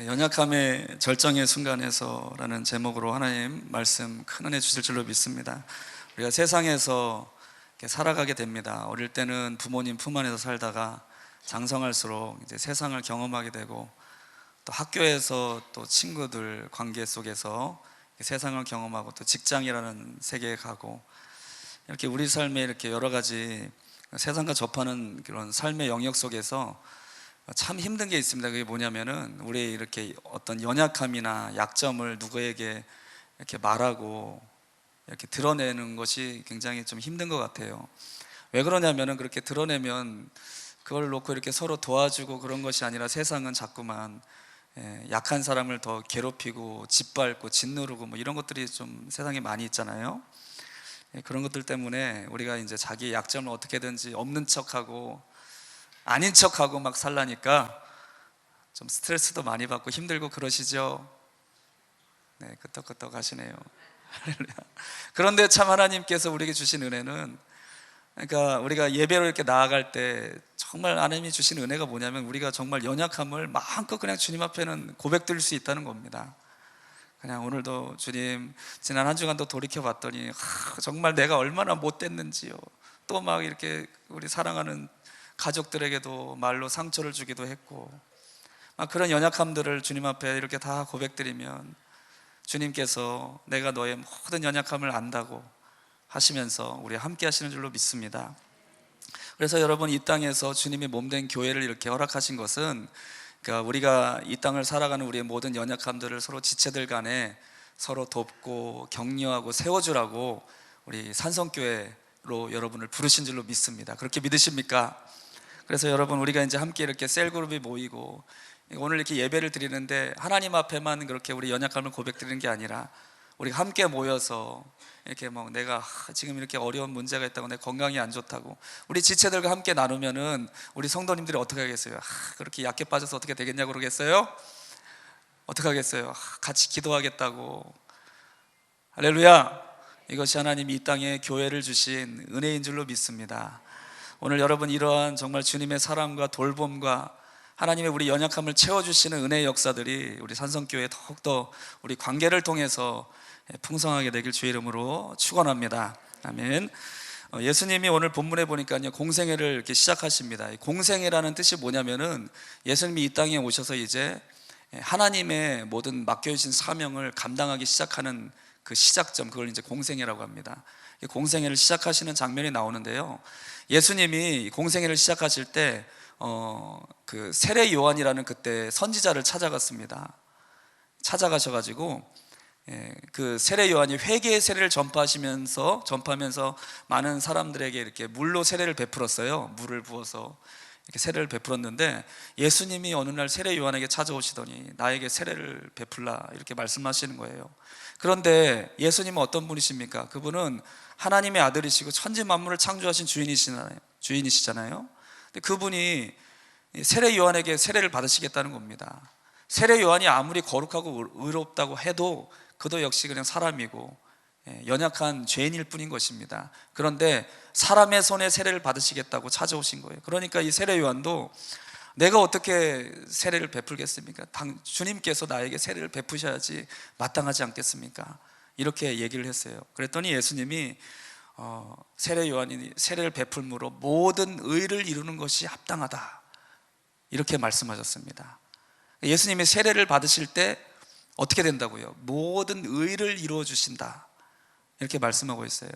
연약함의 절정의 순간에서라는 제목으로 하나님 말씀 큰 은혜 주실 줄로 믿습니다. 우리가 세상에서 이렇게 살아가게 됩니다. 어릴 때는 부모님 품 안에서 살다가 장성할수록 이제 세상을 경험하게 되고, 또 학교에서 또 친구들 관계 속에서 세상을 경험하고, 또 직장이라는 세계에 가고, 이렇게 우리 삶에 이렇게 여러 가지 세상과 접하는 그런 삶의 영역 속에서 참 힘든 게 있습니다. 그게 뭐냐면은 우리 이렇게 어떤 연약함이나 약점을 누구에게 이렇게 말하고 이렇게 드러내는 것이 굉장히 좀 힘든 것 같아요. 왜 그러냐면은 그렇게 드러내면 그걸 놓고 이렇게 서로 도와주고 그런 것이 아니라, 세상은 자꾸만 약한 사람을 더 괴롭히고 짓밟고 짓누르고 뭐 이런 것들이 좀 세상에 많이 있잖아요. 그런 것들 때문에 우리가 이제 자기 약점을 어떻게든지 없는 척하고 아닌 척하고 막 살라니까 좀 스트레스도 많이 받고 힘들고 그러시죠? 네, 끄떡끄떡 하시네요. 그런데 참 하나님께서 우리에게 주신 은혜는, 그러니까 우리가 예배로 이렇게 나아갈 때 정말 하나님이 주신 은혜가 뭐냐면, 우리가 정말 연약함을 마음껏 그냥 주님 앞에는 고백드릴 수 있다는 겁니다. 그냥 오늘도 주님, 지난 한 주간도 돌이켜 봤더니 정말 내가 얼마나 못됐는지요. 또 막 이렇게 우리 사랑하는 가족들에게도 말로 상처를 주기도 했고, 그런 연약함들을 주님 앞에 이렇게 다 고백드리면 주님께서 내가 너의 모든 연약함을 안다고 하시면서 우리 함께 하시는 줄로 믿습니다. 그래서 여러분, 이 땅에서 주님이 몸된 교회를 이렇게 허락하신 것은, 그러니까 우리가 이 땅을 살아가는 우리의 모든 연약함들을 서로 지체들 간에 서로 돕고 격려하고 세워주라고 우리 산성교회로 여러분을 부르신 줄로 믿습니다. 그렇게 믿으십니까? 그래서 여러분, 우리가 이제 함께 이렇게 셀그룹이 모이고 오늘 이렇게 예배를 드리는데, 하나님 앞에만 그렇게 우리 연약함을 고백드리는 게 아니라, 우리가 함께 모여서 이렇게 뭐 내가 지금 이렇게 어려운 문제가 있다고, 내 건강이 안 좋다고 우리 지체들과 함께 나누면은 우리 성도님들이 어떻게 하겠어요? 그렇게 약해 빠져서 어떻게 되겠냐고 그러겠어요? 어떻게 하겠어요? 같이 기도하겠다고. 할렐루야! 이것이 하나님이 이 땅에 교회를 주신 은혜인 줄로 믿습니다. 오늘 여러분, 이러한 정말 주님의 사랑과 돌봄과 하나님의 우리 연약함을 채워주시는 은혜의 역사들이 우리 산성교회에 더욱더 우리 관계를 통해서 풍성하게 되길 주의 이름으로 축원합니다. 아멘. 예수님이 오늘 본문에 보니까요, 공생애를 이렇게 시작하십니다. 공생애라는 뜻이 뭐냐면은, 예수님이 이 땅에 오셔서 이제 하나님의 모든 맡겨주신 사명을 감당하기 시작하는 그 시작점, 그걸 이제 공생애라고 합니다. 공생애를 시작하시는 장면이 나오는데요, 예수님이 공생애를 시작하실 때 그 세례 요한이라는 그때 선지자를 찾아갔습니다. 찾아가셔가지고 그 세례 요한이 회개의 세례를 전파하면서 많은 사람들에게 이렇게 물로 세례를 베풀었어요. 물을 부어서 이렇게 세례를 베풀었는데, 예수님이 어느 날 세례 요한에게 찾아오시더니 나에게 세례를 베풀라 이렇게 말씀하시는 거예요. 그런데 예수님은 어떤 분이십니까? 그분은 하나님의 아들이시고 천지 만물을 창조하신 주인이시잖아요. 근데 그분이 세례 요한에게 세례를 받으시겠다는 겁니다. 세례 요한이 아무리 거룩하고 의롭다고 해도 그도 역시 그냥 사람이고 연약한 죄인일 뿐인 것입니다. 그런데 사람의 손에 세례를 받으시겠다고 찾아오신 거예요. 그러니까 이 세례 요한도 내가 어떻게 세례를 베풀겠습니까? 주님께서 나에게 세례를 베푸셔야지 마땅하지 않겠습니까? 이렇게 얘기를 했어요. 그랬더니 예수님이 세례 요한이 세례를 베풀므로 모든 의를 이루는 것이 합당하다 이렇게 말씀하셨습니다. 예수님이 세례를 받으실 때 어떻게 된다고요? 모든 의를 이루어 주신다 이렇게 말씀하고 있어요.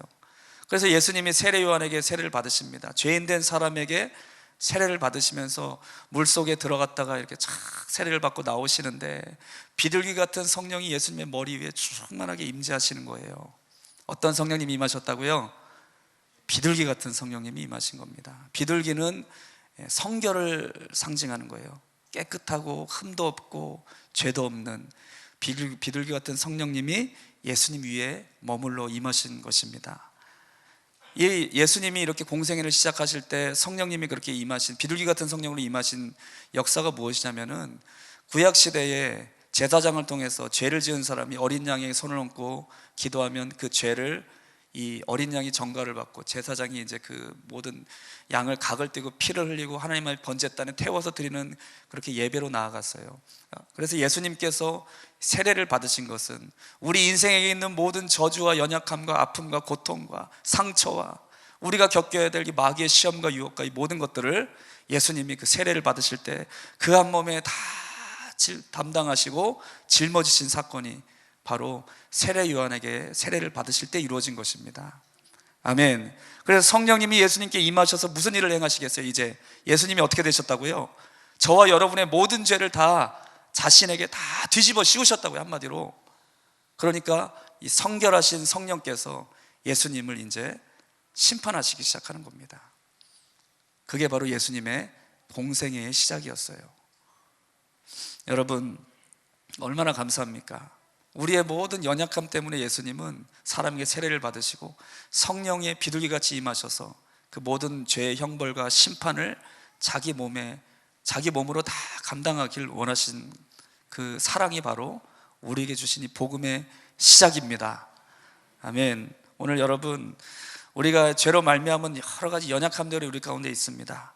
그래서 예수님이 세례 요한에게 세례를 받으십니다. 죄인된 사람에게 세례를 받으시면서 물속에 들어갔다가 이렇게 착 세례를 받고 나오시는데, 비둘기 같은 성령이 예수님의 머리 위에 충만하게 임재하시는 거예요. 어떤 성령님이 임하셨다고요? 비둘기 같은 성령님이 임하신 겁니다. 비둘기는 성결을 상징하는 거예요. 깨끗하고 흠도 없고 죄도 없는 비둘기 같은 성령님이 예수님 위에 머물러 임하신 것입니다. 예수님이 이렇게 공생애를 시작하실 때 성령님이 그렇게 임하신, 비둘기 같은 성령으로 임하신 역사가 무엇이냐면은, 구약시대에 제사장을 통해서 죄를 지은 사람이 어린 양에게 손을 얹고 기도하면 그 죄를 이 어린 양이 전가를 받고 제사장이 이제 그 모든 양을 각을 떼고 피를 흘리고 하나님의 번제단에 태워서 드리는 그렇게 예배로 나아갔어요. 그래서 예수님께서 세례를 받으신 것은 우리 인생에 있는 모든 저주와 연약함과 아픔과 고통과 상처와 우리가 겪어야 될 이 마귀의 시험과 유혹과 이 모든 것들을 예수님이 그 세례를 받으실 때 그 한 몸에 다 담당하시고 짊어지신 사건이 바로 세례 요한에게 세례를 받으실 때 이루어진 것입니다. 아멘. 그래서 성령님이 예수님께 임하셔서 무슨 일을 행하시겠어요? 이제 예수님이 어떻게 되셨다고요? 저와 여러분의 모든 죄를 다 자신에게 다 뒤집어 씌우셨다고요, 한마디로. 그러니까 이 성결하신 성령께서 예수님을 이제 심판하시기 시작하는 겁니다. 그게 바로 예수님의 공생애의 시작이었어요. 여러분, 얼마나 감사합니까? 우리의 모든 연약함 때문에 예수님은 사람에게 세례를 받으시고 성령의 비둘기같이 임하셔서 그 모든 죄의 형벌과 심판을 자기 몸으로 다 감당하길 원하신 그 사랑이 바로 우리에게 주신 이 복음의 시작입니다. 아멘. 오늘 여러분, 우리가 죄로 말미암은 여러 가지 연약함들이 우리 가운데 있습니다.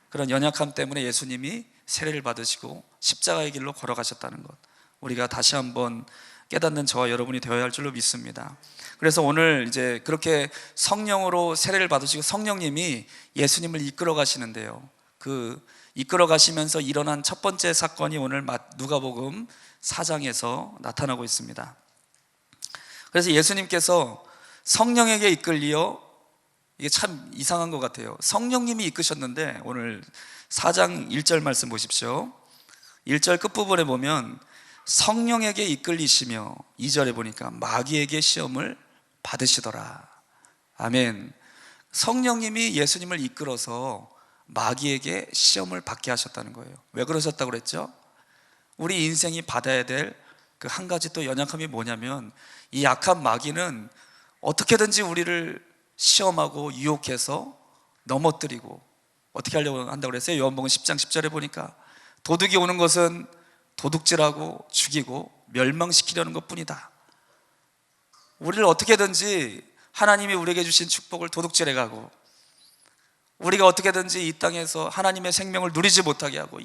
그런 연약함 때문에 예수님이 세례를 받으시고 십자가의 길로 걸어가셨다는 것, 우리가 다시 한번 깨닫는 저와 여러분이 되어야 할 줄로 믿습니다. 그래서 오늘 이제 그렇게 성령으로 세례를 받으시고 성령님이 예수님을 이끌어 가시는데요, 그 이끌어 가시면서 일어난 첫 번째 사건이 오늘 누가복음 4장에서 나타나고 있습니다. 그래서 예수님께서 성령에게 이끌리어, 이게 참 이상한 것 같아요. 성령님이 이끄셨는데 오늘 4장 1절 말씀 보십시오. 1절 끝부분에 보면 성령에게 이끌리시며, 2절에 보니까 마귀에게 시험을 받으시더라. 아멘. 성령님이 예수님을 이끌어서 마귀에게 시험을 받게 하셨다는 거예요. 왜 그러셨다고 그랬죠? 우리 인생이 받아야 될 그 한 가지 또 연약함이 뭐냐면, 이 약한 마귀는 어떻게든지 우리를 시험하고 유혹해서 넘어뜨리고, 어떻게 하려고 한다고 그랬어요? 요한복음 10장 10절에 보니까 도둑이 오는 것은 도둑질하고 죽이고 멸망시키려는 것뿐이다. 우리를 어떻게든지 하나님이 우리에게 주신 축복을 도둑질해 가고, 우리가 어떻게든지 이 땅에서 하나님의 생명을 누리지 못하게 하고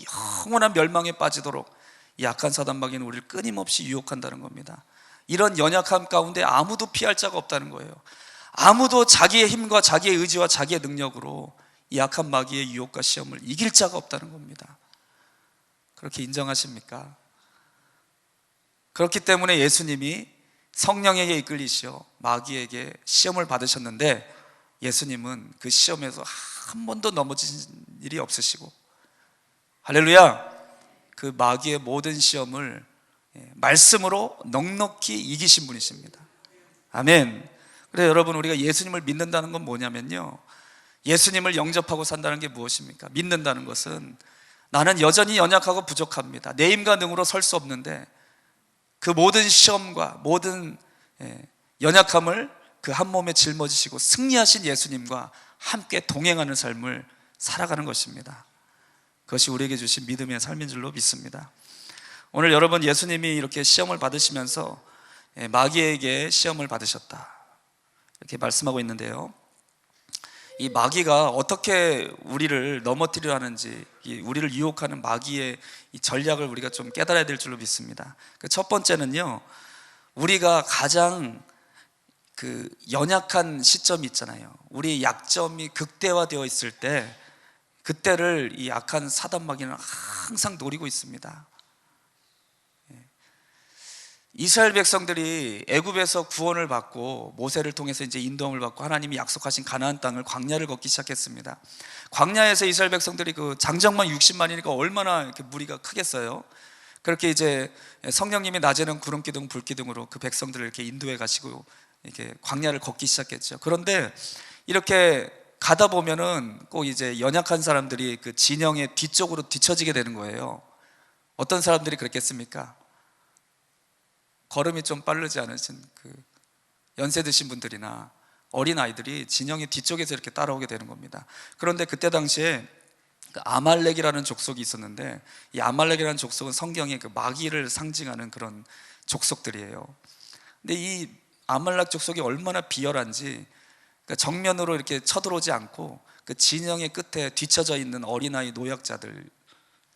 영원한 멸망에 빠지도록 이 약한 사단마귀는 우리를 끊임없이 유혹한다는 겁니다. 이런 연약함 가운데 아무도 피할 자가 없다는 거예요. 아무도 자기의 힘과 자기의 의지와 자기의 능력으로 이 약한 마귀의 유혹과 시험을 이길 자가 없다는 겁니다. 그렇게 인정하십니까? 그렇기 때문에 예수님이 성령에게 이끌리시어 마귀에게 시험을 받으셨는데, 예수님은 그 시험에서 한 번도 넘어진 일이 없으시고, 할렐루야, 그 마귀의 모든 시험을 말씀으로 넉넉히 이기신 분이십니다. 아멘. 그래서 여러분, 우리가 예수님을 믿는다는 건 뭐냐면요, 예수님을 영접하고 산다는 게 무엇입니까? 믿는다는 것은 나는 여전히 연약하고 부족합니다. 내 힘과 능으로 설 수 없는데 그 모든 시험과 모든 연약함을 그 한 몸에 짊어지시고 승리하신 예수님과 함께 동행하는 삶을 살아가는 것입니다. 그것이 우리에게 주신 믿음의 삶인 줄로 믿습니다. 오늘 여러분, 예수님이 이렇게 시험을 받으시면서 마귀에게 시험을 받으셨다, 이렇게 말씀하고 있는데요, 이 마귀가 어떻게 우리를 넘어뜨리려 하는지, 우리를 유혹하는 마귀의 이 전략을 우리가 좀 깨달아야 될 줄로 믿습니다. 그 첫 번째는요, 우리가 가장 그 연약한 시점이 있잖아요. 우리의 약점이 극대화되어 있을 때, 그때를 이 악한 사단 마귀는 항상 노리고 있습니다. 이스라엘 백성들이 애굽에서 구원을 받고 모세를 통해서 이제 인도함을 받고 하나님이 약속하신 가나안 땅을, 광야를 걷기 시작했습니다. 광야에서 이스라엘 백성들이 그 장정만 60만이니까 얼마나 이렇게 무리가 크겠어요. 그렇게 이제 성령님이 낮에는 구름 기둥 불 기둥으로 그 백성들을 이렇게 인도해 가시고 이렇게 광야를 걷기 시작했죠. 그런데 이렇게 가다 보면은 꼭 이제 연약한 사람들이 그 진영의 뒤쪽으로 뒤처지게 되는 거예요. 어떤 사람들이 그랬겠습니까? 걸음이 좀 빠르지 않으신 그 연세 드신 분들이나 어린 아이들이 진영의 뒤쪽에서 이렇게 따라오게 되는 겁니다. 그런데 그때 당시에 그 아말렉이라는 족속이 있었는데, 이 아말렉이라는 족속은 성경에 그 마귀를 상징하는 그런 족속들이에요. 근데 이 아말렉 족속이 얼마나 비열한지, 그러니까 정면으로 이렇게 쳐들어오지 않고 그 진영의 끝에 뒤쳐져 있는 어린아이, 노약자들,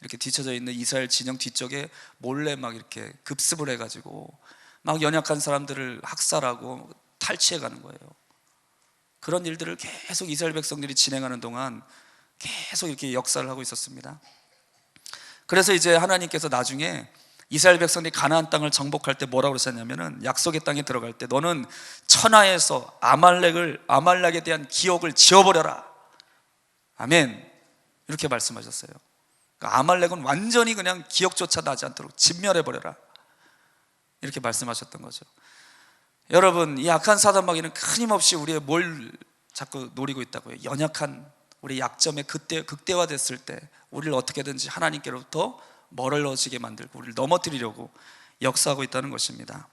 이렇게 뒤쳐져 있는 이스라엘 진영 뒤쪽에 몰래 막 이렇게 급습을 해가지고 막 연약한 사람들을 학살하고 탈취해 가는 거예요. 그런 일들을 계속 이스라엘 백성들이 진행하는 동안 계속 이렇게 역사를 하고 있었습니다. 그래서 이제 하나님께서 나중에 이스라엘 백성들이 가나안 땅을 정복할 때 뭐라고 그러셨냐면은, 약속의 땅에 들어갈 때 너는 천하에서 아말렉에 대한 기억을 지워버려라. 아멘. 이렇게 말씀하셨어요. 그러니까 아말렉은 완전히 그냥 기억조차 나지 않도록 진멸해버려라, 이렇게 말씀하셨던 거죠. 여러분, 이 악한 사단 마귀는 끊임없이 우리의 뭘 자꾸 노리고 있다고요? 연약한 우리 약점에 극대화됐을 때 우리를 어떻게든지 하나님께로부터 멀어지게 만들고 우리를 넘어뜨리려고 역사하고 있다는 것입니다.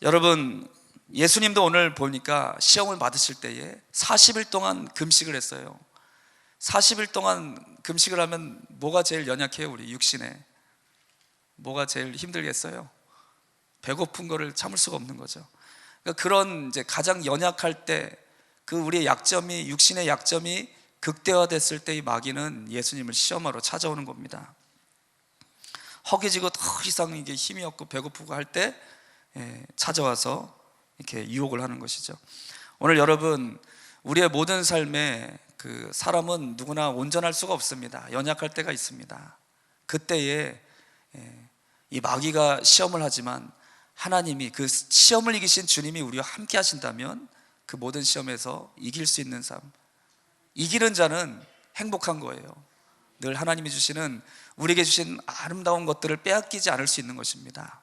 여러분, 예수님도 오늘 보니까 시험을 받으실 때에 40일 동안 금식을 했어요. 40일 동안 금식을 하면 뭐가 제일 연약해요? 우리 육신에 뭐가 제일 힘들겠어요? 배고픈 거를 참을 수가 없는 거죠. 그러니까 그런 이제 가장 연약할 때 그 우리의 약점이, 육신의 약점이 극대화됐을 때 이 마귀는 예수님을 시험하러 찾아오는 겁니다. 허기지고 더 이상 이게 힘이 없고 배고프고 할 때 찾아와서 이렇게 유혹을 하는 것이죠. 오늘 여러분, 우리의 모든 삶에 그 사람은 누구나 온전할 수가 없습니다. 연약할 때가 있습니다. 그때에 이 마귀가 시험을 하지만 하나님이, 그 시험을 이기신 주님이 우리와 함께 하신다면 그 모든 시험에서 이길 수 있는 삶, 이기는 자는 행복한 거예요. 늘 하나님이 주시는, 우리에게 주신 아름다운 것들을 빼앗기지 않을 수 있는 것입니다.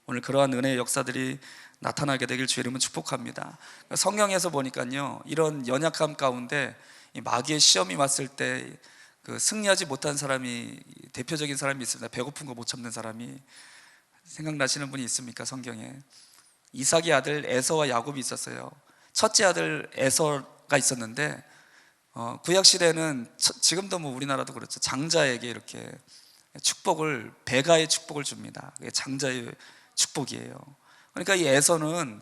오늘 그러한 은혜의 역사들이 나타나게 되길 주의 이름은 축복합니다. 성경에서 보니까요, 이런 연약함 가운데 이 마귀의 시험이 왔을 때 그 승리하지 못한 사람이, 대표적인 사람이 있습니다. 배고픈 거 못 참는 사람이. 생각나시는 분이 있습니까? 성경에 이삭의 아들 에서와 야곱이 있었어요. 첫째 아들 에서가 있었는데 구약시대는 지금도 뭐 우리나라도 그렇죠, 장자에게 이렇게 축복을, 배가의 축복을 줍니다. 그게 장자의 축복이에요. 그러니까 이 에서는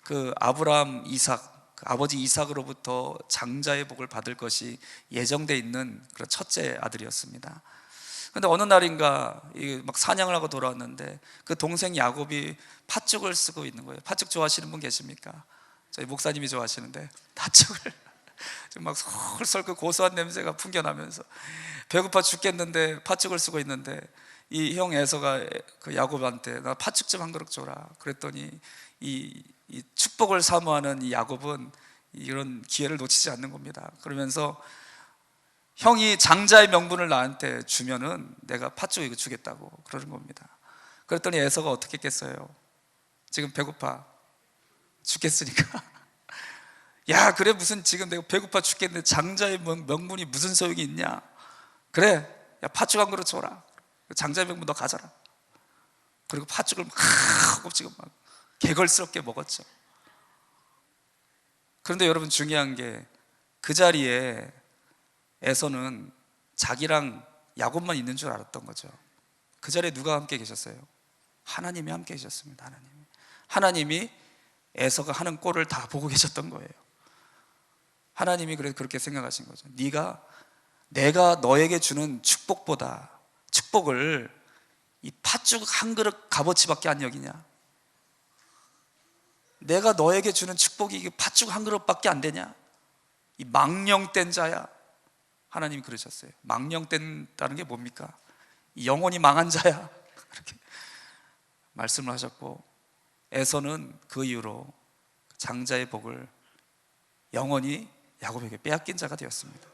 그 아브라함, 이삭, 그 아버지 이삭으로부터 장자의 복을 받을 것이 예정되어 있는 그런 첫째 아들이었습니다. 그런데 어느 날인가 막 사냥을 하고 돌아왔는데 그 동생 야곱이 팥죽을 쓰고 있는 거예요. 팥죽 좋아하시는 분 계십니까? 저희 목사님이 좋아하시는데, 팥죽을 막 솔솔 그 고소한 냄새가 풍겨나면서 배고파 죽겠는데 팥죽을 쓰고 있는데, 이 형 에서가 그 야곱한테 나 팥죽 좀 한 그릇 줘라 그랬더니 이 축복을 사모하는 이 야곱은 이런 기회를 놓치지 않는 겁니다. 그러면서 형이 장자의 명분을 나한테 주면은 내가 팥죽 이거 주겠다고 그러는 겁니다. 그랬더니 에서가 어떻게 했겠어요? 지금 배고파 죽겠으니까 야, 그래, 무슨 지금 내가 배고파 죽겠는데 장자의 명분이 무슨 소용이 있냐? 그래, 야, 팥죽 한 그릇 줘라. 장자의 명분 너 가져라. 그리고 팥죽을 막 지금 막 개걸스럽게 먹었죠. 그런데 여러분, 중요한 게 그 자리에 에서는 자기랑 야곱만 있는 줄 알았던 거죠. 그 자리에 누가 함께 계셨어요? 하나님이 함께 계셨습니다. 하나님이 에서가 하는 꼴을 다 보고 계셨던 거예요. 하나님이 그래서 그렇게 생각하신 거죠. 내가 너에게 주는 축복보다 축복을 이 팥죽 한 그릇 값어치밖에 안 여기냐? 내가 너에게 주는 축복이 팥죽 한 그릇밖에 안 되냐? 이 망령된 자야. 하나님이 그러셨어요. 망령된다는 게 뭡니까? 영혼이 망한 자야. 그렇게 말씀을 하셨고, 에서는 그 이후로 장자의 복을 영원히 야곱에게 빼앗긴 자가 되었습니다.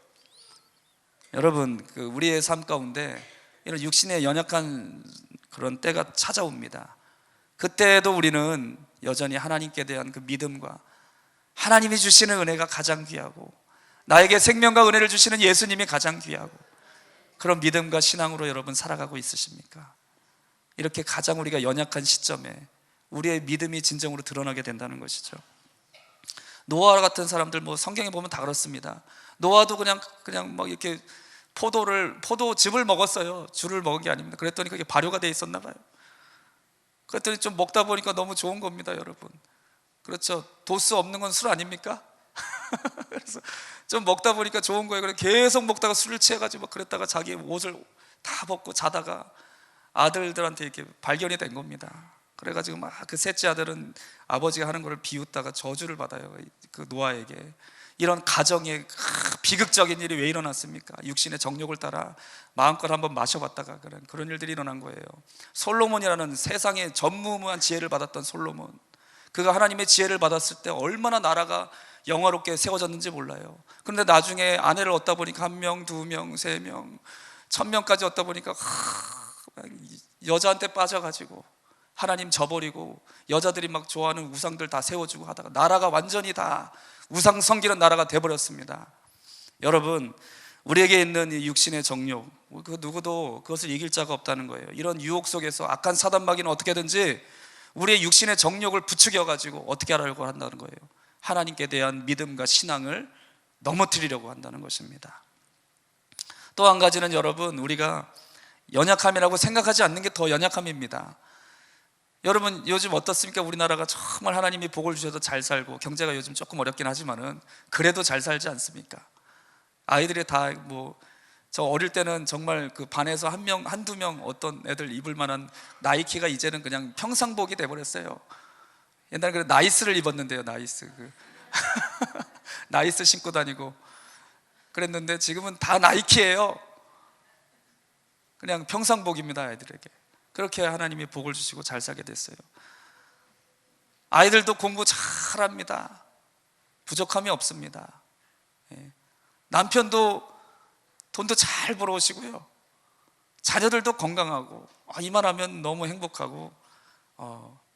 여러분, 우리의 삶 가운데 이런 육신의 연약한 그런 때가 찾아옵니다. 그때에도 우리는 여전히 하나님께 대한 그 믿음과 하나님이 주시는 은혜가 가장 귀하고, 나에게 생명과 은혜를 주시는 예수님이 가장 귀하고, 그런 믿음과 신앙으로 여러분 살아가고 있으십니까? 이렇게 가장 우리가 연약한 시점에 우리의 믿음이 진정으로 드러나게 된다는 것이죠. 노아 같은 사람들, 뭐 성경에 보면 다 그렇습니다. 노아도 그냥 막 이렇게 포도즙을 먹었어요. 줄을 먹은 게 아닙니다. 그랬더니 그게 발효가 돼 있었나 봐요. 그랬더니 좀 먹다 보니까 너무 좋은 겁니다, 여러분. 그렇죠. 도수 없는 건 술 아닙니까? 그래서 좀 먹다 보니까 좋은 거예요. 그래서 계속 먹다가 술을 취해가지고 막 그랬다가 자기 옷을 다 벗고 자다가 아들들한테 이렇게 발견이 된 겁니다. 그래가지고 막 그 셋째 아들은 아버지가 하는 거를 비웃다가 저주를 받아요. 그 노아에게. 이런 가정의 비극적인 일이 왜 일어났습니까? 육신의 정욕을 따라 마음껏 한번 마셔봤다가 그런 일들이 일어난 거예요. 솔로몬이라는 세상에 전무후무한 지혜를 받았던 솔로몬, 그가 하나님의 지혜를 받았을 때 얼마나 나라가 영화롭게 세워졌는지 몰라요. 그런데 나중에 아내를 얻다 보니까 1명, 2명, 3명, 1000명까지 얻다 보니까 여자한테 빠져가지고 하나님 저버리고 여자들이 막 좋아하는 우상들 다 세워주고 하다가 나라가 완전히 다 우상 섬기는 나라가 돼버렸습니다. 여러분, 우리에게 있는 이 육신의 정욕, 그 누구도 그것을 이길 자가 없다는 거예요. 이런 유혹 속에서 악한 사단마귀는 어떻게든지 우리의 육신의 정욕을 부추겨가지고 어떻게 하려고 한다는 거예요? 하나님께 대한 믿음과 신앙을 넘어뜨리려고 한다는 것입니다. 또 한 가지는 여러분, 우리가 연약함이라고 생각하지 않는 게 더 연약함입니다. 여러분, 요즘 어떻습니까? 우리나라가 정말 하나님이 복을 주셔서 잘 살고 경제가 요즘 조금 어렵긴 하지만은 그래도 잘 살지 않습니까? 아이들이 다 저 어릴 때는 정말 그 반에서 한두 명 어떤 애들 입을 만한 나이키가 이제는 그냥 평상복이 돼버렸어요. 옛날에 그 나이스를 입었는데요, 나이스. 나이스 신고 다니고 그랬는데 지금은 다 나이키예요. 그냥 평상복입니다, 아이들에게. 그렇게 하나님이 복을 주시고 잘 살게 됐어요. 아이들도 공부 잘합니다. 부족함이 없습니다. 남편도 돈도 잘 벌어오시고요. 자녀들도 건강하고 이만하면 너무 행복하고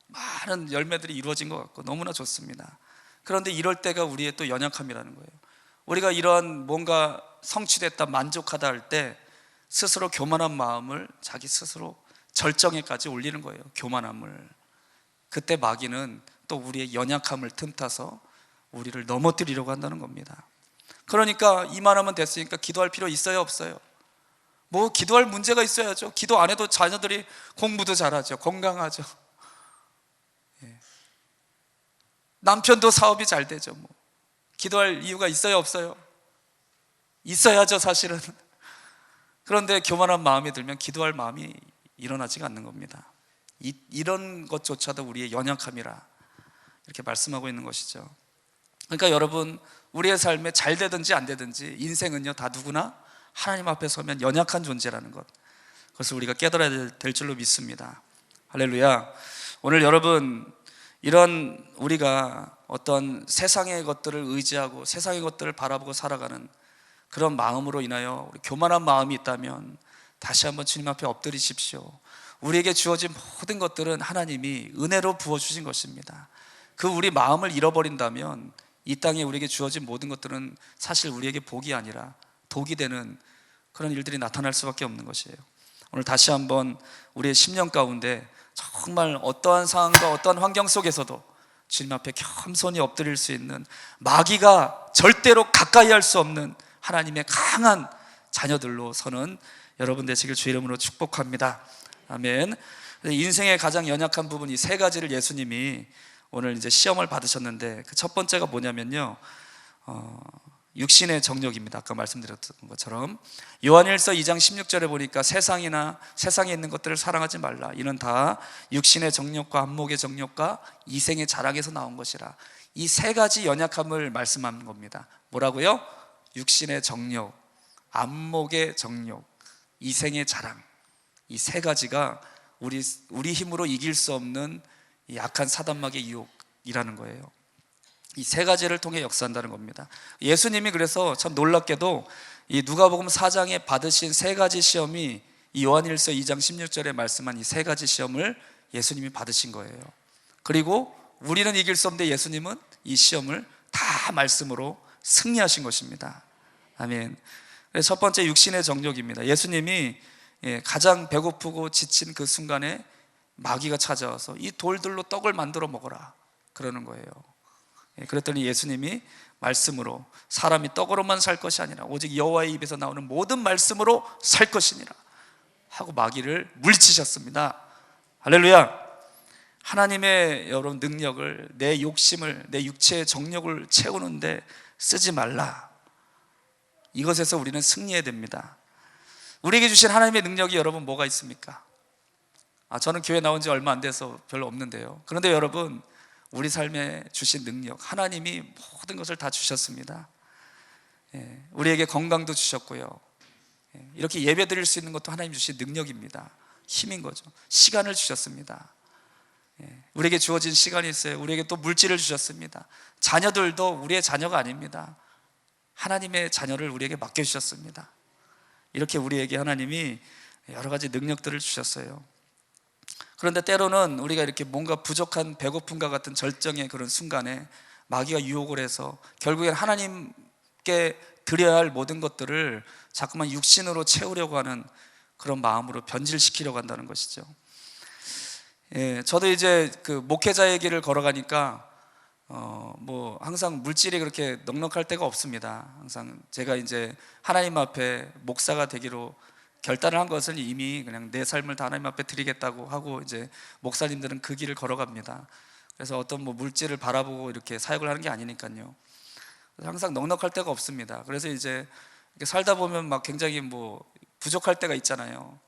많은 열매들이 이루어진 것 같고 너무나 좋습니다. 그런데 이럴 때가 우리의 또 연약함이라는 거예요. 우리가 이런 뭔가 성취됐다, 만족하다 할 때 스스로 교만한 마음을 자기 스스로 절정에까지 올리는 거예요. 교만함을. 그때 마귀는 또 우리의 연약함을 틈타서 우리를 넘어뜨리려고 한다는 겁니다. 그러니까 이만하면 됐으니까 기도할 필요 있어요, 없어요? 기도할 문제가 있어야죠. 기도 안 해도 자녀들이 공부도 잘하죠, 건강하죠. 남편도 사업이 잘 되죠. 기도할 이유가 있어요, 없어요? 있어야죠, 사실은. 그런데 교만한 마음이 들면 기도할 마음이 일어나지가 않는 겁니다. 이런 것조차도 우리의 연약함이라 이렇게 말씀하고 있는 것이죠. 그러니까 여러분, 우리의 삶에 잘 되든지 안 되든지 인생은요, 다 누구나 하나님 앞에 서면 연약한 존재라는 것, 그것을 우리가 깨달아야 될 줄로 믿습니다. 할렐루야. 오늘 여러분, 이런 우리가 어떤 세상의 것들을 의지하고 세상의 것들을 바라보고 살아가는 그런 마음으로 인하여 우리 교만한 마음이 있다면 다시 한번 주님 앞에 엎드리십시오. 우리에게 주어진 모든 것들은 하나님이 은혜로 부어주신 것입니다. 그 우리 마음을 잃어버린다면 이 땅에 우리에게 주어진 모든 것들은 사실 우리에게 복이 아니라 독이 되는 그런 일들이 나타날 수밖에 없는 것이에요. 오늘 다시 한번 우리의 심령 가운데 정말 어떠한 상황과 어떠한 환경 속에서도 주님 앞에 겸손히 엎드릴 수 있는, 마귀가 절대로 가까이 할 수 없는 하나님의 강한 자녀들로 서는 여러분 되시길 주의 이름으로 축복합니다. 아멘. 인생의 가장 연약한 부분, 이 세 가지를 예수님이 오늘 이제 시험을 받으셨는데, 그 첫 번째가 뭐냐면요, 육신의 정욕입니다. 아까 말씀드렸던 것처럼 요한일서 2장 16절에 보니까 세상에 있는 것들을 사랑하지 말라, 이는 다 육신의 정욕과 안목의 정욕과 이생의 자랑에서 나온 것이라. 이 세 가지 연약함을 말씀하는 겁니다. 뭐라고요? 육신의 정욕, 안목의 정욕, 이생의 자랑. 이 세 가지가 우리 힘으로 이길 수 없는 이 약한 사단마귀의 유혹이라는 거예요. 이 세 가지를 통해 역사한다는 겁니다. 예수님이 그래서 참 놀랍게도 이 누가복음 4장에 받으신 세 가지 시험이 이 요한일서 2장 16절에 말씀한 이 세 가지 시험을 예수님이 받으신 거예요. 그리고 우리는 이길 수 없는데 예수님은 이 시험을 다 말씀으로 승리하신 것입니다. 아멘. 그래서 첫 번째, 육신의 정욕입니다. 예수님이 가장 배고프고 지친 그 순간에 마귀가 찾아와서 이 돌들로 떡을 만들어 먹어라 그러는 거예요. 그랬더니 예수님이 말씀으로, 사람이 떡으로만 살 것이 아니라 오직 여호와의 입에서 나오는 모든 말씀으로 살 것이니라 하고 마귀를 물리치셨습니다. 할렐루야. 하나님의 여러분 능력을 내 욕심을, 내 육체의 정욕을 채우는데 쓰지 말라. 이것에서 우리는 승리해야 됩니다. 우리에게 주신 하나님의 능력이 여러분 뭐가 있습니까? 저는 교회 나온 지 얼마 안 돼서 별로 없는데요. 그런데 여러분, 우리 삶에 주신 능력, 하나님이 모든 것을 다 주셨습니다. 우리에게 건강도 주셨고요. 이렇게 예배 드릴 수 있는 것도 하나님 주신 능력입니다. 힘인 거죠. 시간을 주셨습니다. 우리에게 주어진 시간이 있어요. 우리에게 또 물질을 주셨습니다. 자녀들도 우리의 자녀가 아닙니다. 하나님의 자녀를 우리에게 맡겨주셨습니다. 이렇게 우리에게 하나님이 여러 가지 능력들을 주셨어요. 그런데 때로는 우리가 이렇게 뭔가 부족한 배고픔과 같은 절정의 그런 순간에 마귀가 유혹을 해서 결국엔 하나님께 드려야 할 모든 것들을 자꾸만 육신으로 채우려고 하는 그런 마음으로 변질시키려고 한다는 것이죠. 저도 이제 그 목회자의 길을 걸어가니까 항상 물질이 그렇게 넉넉할 때가 없습니다. 항상 제가 이제 하나님 앞에 목사가 되기로 결단을 한 것은 이미 그냥 내 삶을 다 하나님 앞에 드리겠다고 하고, 이제 목사님들은 그 길을 걸어갑니다. 그래서 어떤 물질을 바라보고 이렇게 사역을 하는 게 아니니까요. 항상 넉넉할 때가 없습니다. 그래서 이제 이렇게 살다 보면 막 굉장히 부족할 때가 있잖아요.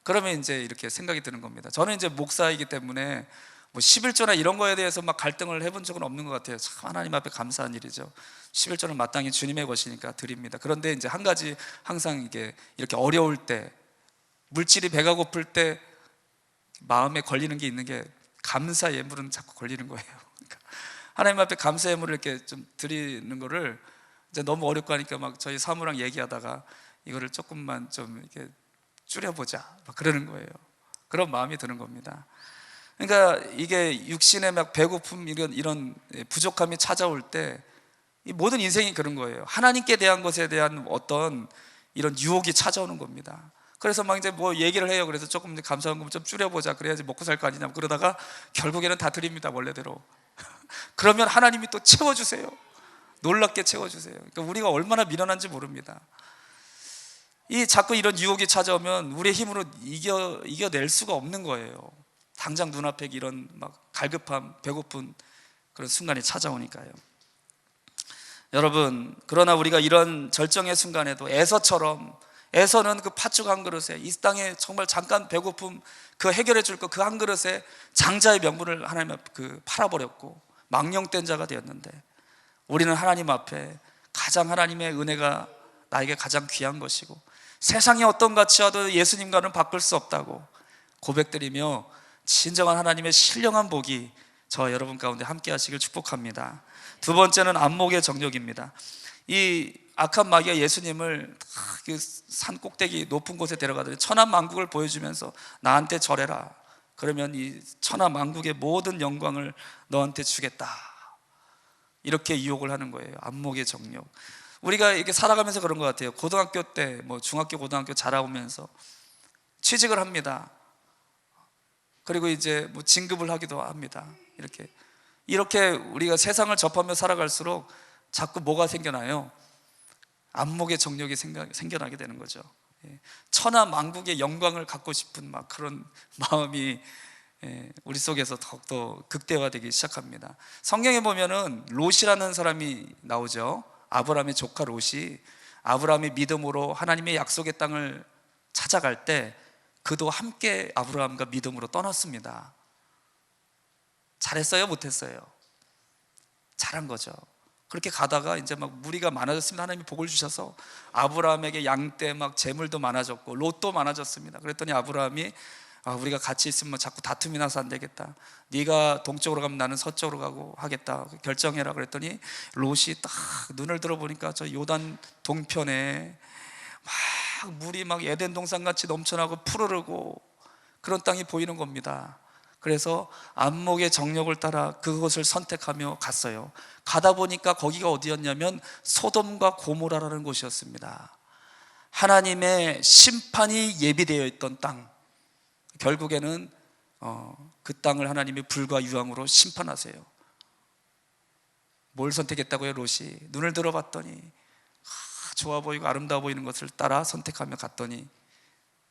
그러면 이제 이렇게 생각이 드는 겁니다. 저는 이제 목사이기 때문에 11조나 이런 거에 대해서 막 갈등을 해본 적은 없는 것 같아요. 참 하나님 앞에 감사한 일이죠. 11조는 마땅히 주님의 것이니까 드립니다. 그런데 이제 한 가지, 항상 이렇게 어려울 때, 물질이 배가 고플 때 마음에 걸리는 게 있는 게, 감사 예물은 자꾸 걸리는 거예요. 그러니까 하나님 앞에 감사 예물을 이렇게 좀 드리는 거를 이제 너무 어렵고 하니까 막 저희 사무랑 얘기하다가 이거를 조금만 좀 이렇게 줄여보자 막 그러는 거예요. 그런 마음이 드는 겁니다. 그러니까 이게 육신의 막 배고픔, 이런 부족함이 찾아올 때, 이 모든 인생이 그런 거예요. 하나님께 대한 것에 대한 어떤 이런 유혹이 찾아오는 겁니다. 그래서 막 이제 얘기를 해요. 그래서 조금 이제 감사한금 좀 줄여보자, 그래야지 먹고 살 거 아니냐, 그러다가 결국에는 다 드립니다, 원래대로. 그러면 하나님이 또 채워주세요. 놀랍게 채워주세요. 그러니까 우리가 얼마나 미련한지 모릅니다. 자꾸 이런 유혹이 찾아오면 우리의 힘으로 이겨낼 수가 없는 거예요. 당장 눈앞에 이런 막 갈급함, 배고픈 그런 순간이 찾아오니까요. 여러분, 그러나 우리가 이런 절정의 순간에도 에서는 그 팥죽 한 그릇에, 이 땅에 정말 잠깐 배고픔 그 해결해 줄 거 그 한 그릇에 장자의 명분을 하나님 앞에 팔아버렸고 망령된 자가 되었는데, 우리는 하나님 앞에 가장 하나님의 은혜가 나에게 가장 귀한 것이고 세상에 어떤 가치와도 예수님과는 바꿀 수 없다고 고백드리며 진정한 하나님의 신령한 복이 저와 여러분 가운데 함께 하시길 축복합니다. 두 번째는 안목의 정욕입니다. 이 악한 마귀가 예수님을 산 꼭대기 높은 곳에 데려가더니 천하만국을 보여주면서 나한테 절해라, 그러면 이 천하만국의 모든 영광을 너한테 주겠다, 이렇게 유혹을 하는 거예요. 안목의 정욕. 우리가 이렇게 살아가면서 그런 것 같아요. 고등학교 때, 중학교, 고등학교 자라오면서 취직을 합니다. 그리고 이제 진급을 하기도 합니다. 이렇게 우리가 세상을 접하며 살아갈수록 자꾸 뭐가 생겨나요? 안목의 정욕이 생겨나게 되는 거죠. 천하만국의 영광을 갖고 싶은 막 그런 마음이 우리 속에서 더욱더 극대화되기 시작합니다. 성경에 보면은 롯이라는 사람이 나오죠. 아브라함의 조카 롯이 아브라함의 믿음으로 하나님의 약속의 땅을 찾아갈 때 그도 함께 아브라함과 믿음으로 떠났습니다. 잘했어요? 못했어요? 잘한 거죠. 그렇게 가다가 이제 막 무리가 많아졌습니다. 하나님이 복을 주셔서 아브라함에게 양떼 막 재물도 많아졌고 롯도 많아졌습니다. 그랬더니 아브라함이 우리가 같이 있으면 자꾸 다툼이 나서 안 되겠다, 네가 동쪽으로 가면 나는 서쪽으로 가고 하겠다, 결정해라. 그랬더니 롯이 딱 눈을 들어보니까 저 요단 동편에 막 물이 막 에덴 동산같이 넘쳐나고 푸르르고 그런 땅이 보이는 겁니다. 그래서 안목의 정욕을 따라 그것을 선택하며 갔어요. 가다 보니까 거기가 어디였냐면 소돔과 고모라라는 곳이었습니다. 하나님의 심판이 예비되어 있던 땅. 결국에는 그 땅을 하나님이 불과 유황으로 심판하세요. 뭘 선택했다고요? 롯이 눈을 들어봤더니 좋아 보이고 아름다워 보이는 것을 따라 선택하며 갔더니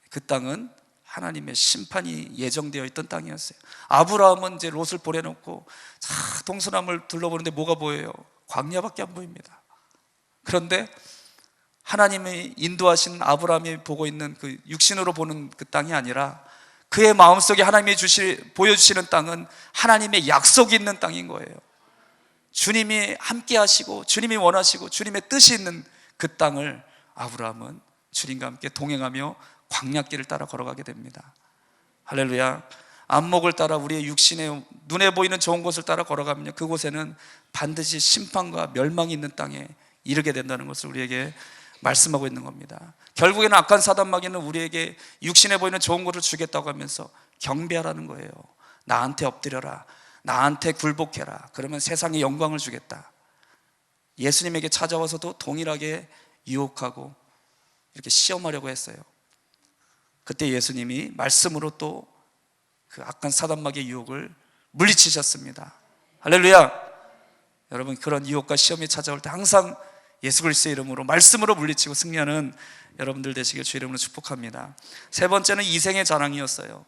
그 땅은 하나님의 심판이 예정되어 있던 땅이었어요. 아브라함은 이제 롯을 보내놓고 동서남을 둘러보는데 뭐가 보여요? 광야밖에 안 보입니다. 그런데 하나님이 인도하신 아브라함이 보고 있는 그 육신으로 보는 그 땅이 아니라 그의 마음속에 하나님이 보여주시는 땅은 하나님의 약속이 있는 땅인 거예요. 주님이 함께 하시고 주님이 원하시고 주님의 뜻이 있는 그 땅을 아브라함은 주님과 함께 동행하며 광야길을 따라 걸어가게 됩니다. 할렐루야. 안목을 따라 우리의 육신의 눈에 보이는 좋은 곳을 따라 걸어가면요, 그곳에는 반드시 심판과 멸망이 있는 땅에 이르게 된다는 것을 우리에게 말씀하고 있는 겁니다. 결국에는 악한 사단마귀는 우리에게 육신에 보이는 좋은 것을 주겠다고 하면서 경배하라는 거예요. 나한테 엎드려라, 나한테 굴복해라, 그러면 세상에 영광을 주겠다. 예수님에게 찾아와서도 동일하게 유혹하고 이렇게 시험하려고 했어요. 그때 예수님이 말씀으로 또 그 악한 사단마귀의 유혹을 물리치셨습니다. 할렐루야. 여러분, 그런 유혹과 시험이 찾아올 때 항상 예수 그리스도의 이름으로 말씀으로 물리치고 승리하는 여러분들 되시길 주 이름으로 축복합니다. 세 번째는 이생의 자랑이었어요.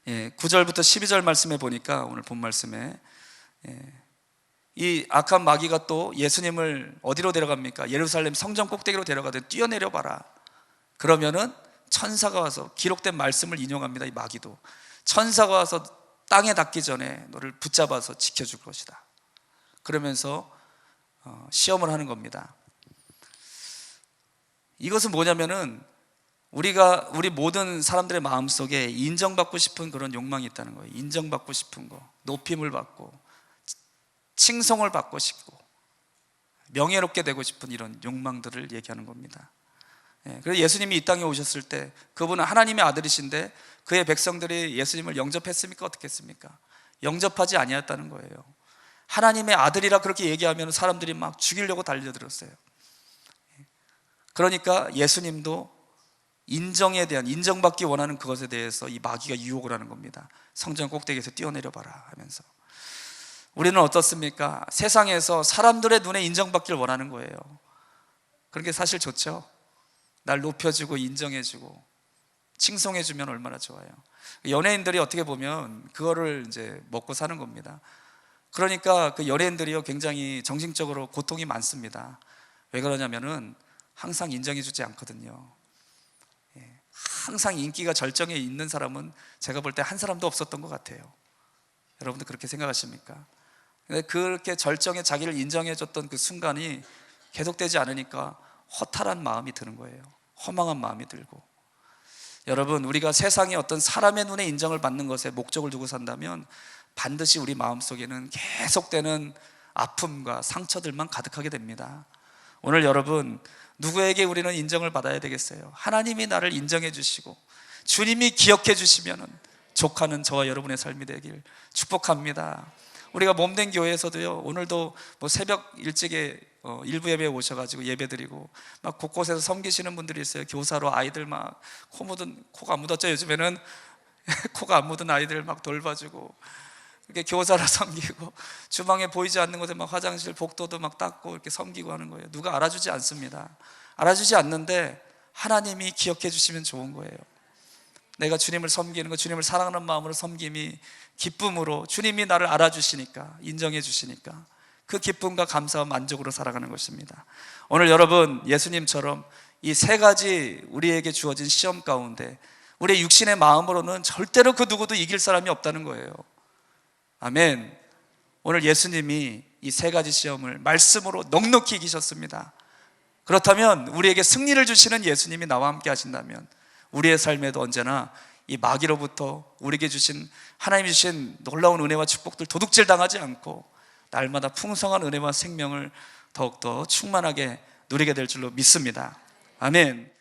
9절부터 12절 말씀에 보니까, 오늘 본 말씀에 이 악한 마귀가 또 예수님을 어디로 데려갑니까? 예루살렘 성전 꼭대기로 데려가되 뛰어내려 봐라. 그러면은 천사가 와서, 기록된 말씀을 인용합니다. 이 마귀도 천사가 와서 땅에 닿기 전에 너를 붙잡아서 지켜줄 것이다. 그러면서 시험을 하는 겁니다. 이것은 뭐냐면은 우리 모든 사람들의 마음속에 인정받고 싶은 그런 욕망이 있다는 거예요. 인정받고 싶은 거, 높임을 받고 칭송을 받고 싶고 명예롭게 되고 싶은 이런 욕망들을 얘기하는 겁니다. 그래서 예수님이 이 땅에 오셨을 때 그분은 하나님의 아들이신데 그의 백성들이 예수님을 영접했습니까? 어떻게 했습니까? 영접하지 아니했다는 거예요. 하나님의 아들이라 그렇게 얘기하면 사람들이 막 죽이려고 달려들었어요. 그러니까 예수님도 인정에 대한, 인정받기 원하는 그것에 대해서 이 마귀가 유혹을 하는 겁니다. 성전 꼭대기에서 뛰어내려 봐라 하면서. 우리는 어떻습니까? 세상에서 사람들의 눈에 인정받기를 원하는 거예요. 그런 게 사실 좋죠. 날 높여주고 인정해주고 칭송해주면 얼마나 좋아요. 연예인들이 어떻게 보면 그거를 이제 먹고 사는 겁니다. 그러니까 그 연예인들이요, 굉장히 정신적으로 고통이 많습니다. 왜 그러냐면은 항상 인정해주지 않거든요. 항상 인기가 절정에 있는 사람은 제가 볼 때 한 사람도 없었던 것 같아요. 여러분도 그렇게 생각하십니까? 그렇게 절정에 자기를 인정해줬던 그 순간이 계속되지 않으니까 허탈한 마음이 드는 거예요. 허망한 마음이 들고. 여러분, 우리가 세상에 어떤 사람의 눈에 인정을 받는 것에 목적을 두고 산다면 반드시 우리 마음속에는 계속되는 아픔과 상처들만 가득하게 됩니다. 오늘 여러분, 누구에게 우리는 인정을 받아야 되겠어요? 하나님이 나를 인정해 주시고 주님이 기억해 주시면 족하는 저와 여러분의 삶이 되길 축복합니다. 우리가 몸된 교회에서도요, 오늘도 뭐 새벽 일찍에 일부 예배에 오셔가지고 예배드리고 막 곳곳에서 섬기시는 분들이 있어요. 교사로 아이들 막 코가 안 묻었죠. 요즘에는 코가 안 묻은 아이들 막 돌봐주고, 이렇게 교사로 섬기고, 주방에 보이지 않는 곳에 막 화장실 복도도 막 닦고 이렇게 섬기고 하는 거예요. 누가 알아주지 않습니다. 알아주지 않는데 하나님이 기억해 주시면 좋은 거예요. 내가 주님을 섬기는 거, 주님을 사랑하는 마음으로 섬김이 기쁨으로, 주님이 나를 알아주시니까, 인정해 주시니까 그 기쁨과 감사와 만족으로 살아가는 것입니다. 오늘 여러분, 예수님처럼 이 세 가지 우리에게 주어진 시험 가운데 우리의 육신의 마음으로는 절대로 그 누구도 이길 사람이 없다는 거예요. 아멘. 오늘 예수님이 이 세 가지 시험을 말씀으로 넉넉히 이기셨습니다. 그렇다면 우리에게 승리를 주시는 예수님이 나와 함께 하신다면 우리의 삶에도 언제나 이 마귀로부터 우리에게 주신, 하나님이 주신 놀라운 은혜와 축복들 도둑질 당하지 않고 날마다 풍성한 은혜와 생명을 더욱더 충만하게 누리게 될 줄로 믿습니다. 아멘.